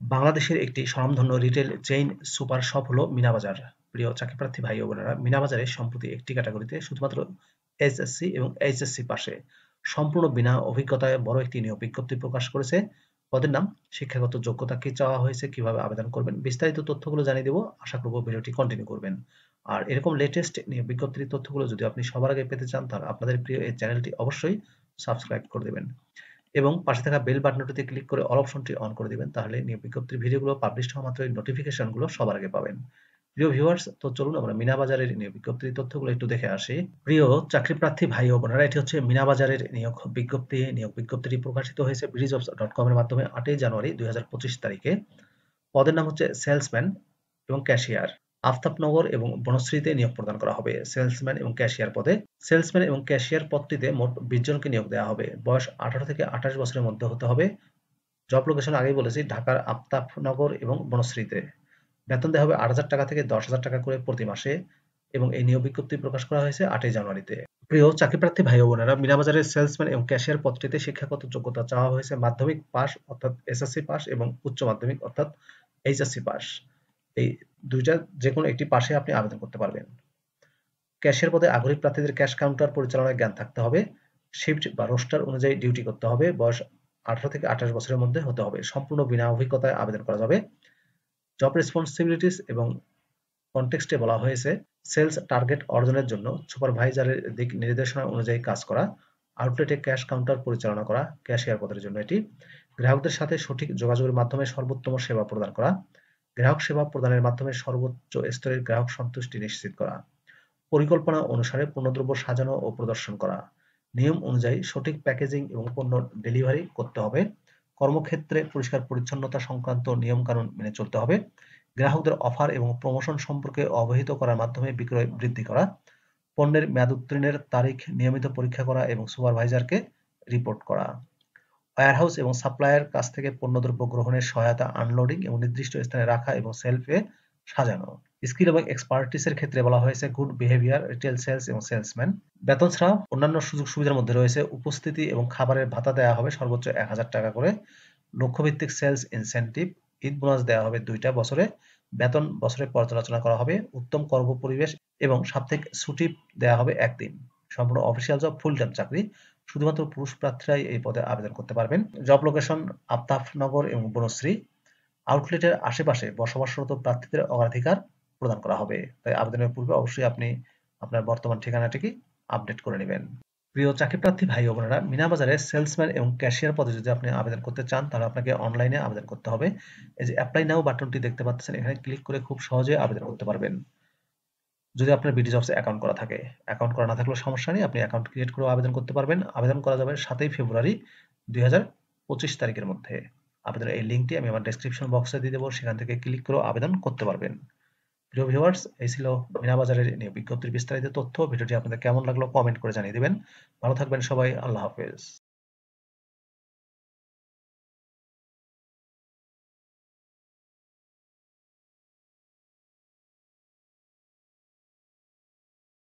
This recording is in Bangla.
বাংলাদেশের একটি স্বনামধন্য রিটেল চেইন সুপার শপ হলো মিনা বাজার। প্রিয় চাকরিপ্রার্থী ভাই ও বোনেরা, মিনা বাজারে সম্প্রতি একটি ক্যাটাগরিতে শুধুমাত্র এসএসসি এবং এইচএসসি পাশে সম্পূর্ণ বিনা অভিজ্ঞতায় বড় একটি নিয়োগ বিজ্ঞপ্তি প্রকাশ করেছে। পদের নাম, শিক্ষাগত যোগ্যতা কি চাওয়া হয়েছে, কিভাবে আবেদন করবেন, বিস্তারিত তথ্যগুলো জানিয়ে দেবো। আশা করব ভিডিওটি কন্টিনিউ করবেন। আর এরকম লেটেস্ট নিয়োগ বিজ্ঞপ্তির তথ্যগুলো যদি আপনি সবার আগে পেতে চান, তাহলে আপনাদের প্রিয় এই চ্যানেলটি অবশ্যই সাবস্ক্রাইব করে দেবেন এবং পাশে থাকা বেল বাটনটিতে ক্লিক করে অল অপশনটি অন করে দিবেন। তাহলে নিয়োগ বিজ্ঞপ্তির ভিডিওগুলো পাবলিশ হওয়া মাত্রই নোটিফিকেশনগুলো সবার আগে পাবেন। প্রিয় ভিউয়ার্স, তো চলুন আমরা মিনা বাজারের নিয়োগ বিজ্ঞপ্তির তথ্যগুলো একটু দেখে আসি। প্রিয় চাকরি প্রার্থী ভাই ও বোনেরা, এটি হচ্ছে মিনা বাজারের নিয়োগ বিজ্ঞপ্তি। নিয়োগ বিজ্ঞপ্তিটি প্রকাশিত হয়েছে BDjobs.com এর মাধ্যমে 8ই জানুয়ারি 2025 তারিখে। পদের নাম হচ্ছে সেলসম্যান এবং ক্যাশিয়ার। আফতাবনগর এবং বনশ্রীতে নিয়োগ প্রদান করা হবে সেলসম্যান এবং ক্যাশিয়ার পদে। সেলসম্যান এবং ক্যাশিয়ার পদটিতে মোট 20 জনকে নিয়োগ দেওয়া হবে। বয়স 18 থেকে 28 বছরের মধ্যে হতে হবে। জব লোকেশন আগেই বলেছি, ঢাকার আফতাবনগর এবং বনশ্রীতে। বেতন দেওয়া হবে 8,000 টাকা থেকে 10,000 টাকা করে প্রতি মাসে এবং এই নিয়োগ বিজ্ঞপ্তি প্রকাশ করা হয়েছে 8ই জানুয়ারিতে। প্রিয় চাকরিপ্রার্থী ভাই ও বোনেরা, মিনাবাজারের সেলসম্যান এবং ক্যাশিয়ার পদটিতে শিক্ষাগত যোগ্যতা চাওয়া হয়েছে মাধ্যমিক পাস অর্থাৎ এসএসসি পাস এবং উচ্চ মাধ্যমিক অর্থাৎ এইচএসসি পাস। এই দুইটা যে কোনো একটি পাশে আপনি আবেদন করতে পারবেন। ক্যাশিয়ার পদে আগ্রহী প্রার্থীদের ক্যাশ কাউন্টার পরিচালনায় জ্ঞান থাকতে হবে। শিফট বা রোস্টার অনুযায়ী ডিউটি করতে হবে। বয়স 18 থেকে 28 বছরের মধ্যে হতে হবে। সম্পূর্ণ বিনা অভিজ্ঞতায় আবেদন করা যাবে। জব রেসপন্সিবিলিটিস এবং কনটেক্সটে বলা হয়েছে, সেলস টার্গেট অর্জনের জন্য সুপারভাইজারের দিক নির্দেশনা অনুযায়ী কাজ করা, আউটলেটে ক্যাশ কাউন্টার পরিচালনা করা। ক্যাশিয়ার পদের জন্য এটি। গ্রাহকদের সাথে সঠিক যোগাযোগের মাধ্যমে সর্বোত্তম সেবা প্রদান করা। গ্রাহক সেবা প্রদানের মাধ্যমে সর্বোচ্চ স্তরের গ্রাহক সন্তুষ্টি নিশ্চিত করা। পরিকল্পনা অনুসারে পণ্যদ্রব্য সাজানো ও প্রদর্শন করা। নিয়ম অনুযায়ী সঠিক প্যাকেজিং এবং পণ্য ডেলিভারি করতে হবে। কর্মক্ষেত্রে পরিষ্কার পরিচ্ছন্নতা সংক্রান্ত নিয়মকানুন মেনে চলতে হবে। গ্রাহকদের অফার এবং প্রমোশন সম্পর্কে অবহিত করার মাধ্যমে বিক্রয় বৃদ্ধি করা। পণ্যের মেয়াদ উত্তীর্ণের তারিখ নিয়মিত পরীক্ষা করা এবং সুপারভাইজারকে রিপোর্ট করা। ওয়্যারহাউস এবং সাপ্লায়ার কাছ থেকে পণ্যদ্রব্য গ্রহণের সহায়তা, আনলোডিং এবং নির্দিষ্ট স্থানে রাখা এবং সেলফে সাজানো। স্কিল এবং এক্সপার্টিসের ক্ষেত্রে বলা হয়েছে গুড বিহেভিয়ার, রিটেল সেলস এবং সেলসম্যান। বেতন ছাড়াও অন্যান্য সুযোগ সুবিধার মধ্যে রয়েছে উপস্থিতি এবং খাবারের ভাতা দেওয়া হবে সর্বোচ্চ 1,000 টাকা করে। লক্ষ্যভিত্তিক সেলস ইনসেনটিভ, ঈদ বোনাস দেওয়া হবে 2টা বছরে। বেতন বছরে পর্যালোচনা করা হবে। উত্তম কর্ম পরিবেশ এবং সাপ্তাহিক ছুটি দেওয়া হবে 1 দিন। সম্পূর্ণ অফিসিয়াল জব, ফুল টাইম চাকরি। শুধুমাত্র পুরুষ প্রার্থীরাই এই পদে আবেদন করতে পারবেন। জব লোকেশন আফতাবনগর এবং বনশ্রী। আউটলেটের আশেপাশে বসবাসরত প্রার্থীদের অগ্রাধিকার প্রদান করা হবে। তাই আবেদনের পূর্বে অবশ্যই আপনি আপনার বর্তমান ঠিকানাটিকে আপডেট করে নেবেন। প্রিয় চাকরিপ্রার্থী ভাই ও বোনেরা, মিনা বাজারে সেলসম্যান এবং ক্যাশিয়ার পদে যদি আপনি আবেদন করতে চান, তাহলে আপনাকে অনলাইনে আবেদন করতে হবে। এই যে অ্যাপ্লাই নাও বাটনটি দেখতে পাচ্ছেন, এখানে ক্লিক করে খুব সহজে আবেদন করতে পারবেন। যদি আপনার BDjobs অ্যাকাউন্ট করা থাকে। অ্যাকাউন্ট করা না থাকলেও সমস্যা নেই, আপনি অ্যাকাউন্ট ক্রিয়েট করেও আবেদন করতে পারবেন। আবেদন করা যাবে 7ই ফেব্রুয়ারি 2025 তারিখের মধ্যে। আবেদনের এই লিঙ্কটি আমি আমার ডেসক্রিপশন বক্সে দিয়ে দেবো, সেখান থেকে ক্লিক করেও আবেদন করতে পারবেন। প্রিয় ভিউয়ার্স, এই ছিল মিনা বাজারের নিয়োগ বিজ্ঞপ্তির বিস্তারিত তথ্য। ভিডিওটি আপনাদের কেমন লাগলো কমেন্ট করে জানিয়ে দিবেন। ভালো থাকবেন সবাই। আল্লাহ হাফেজ।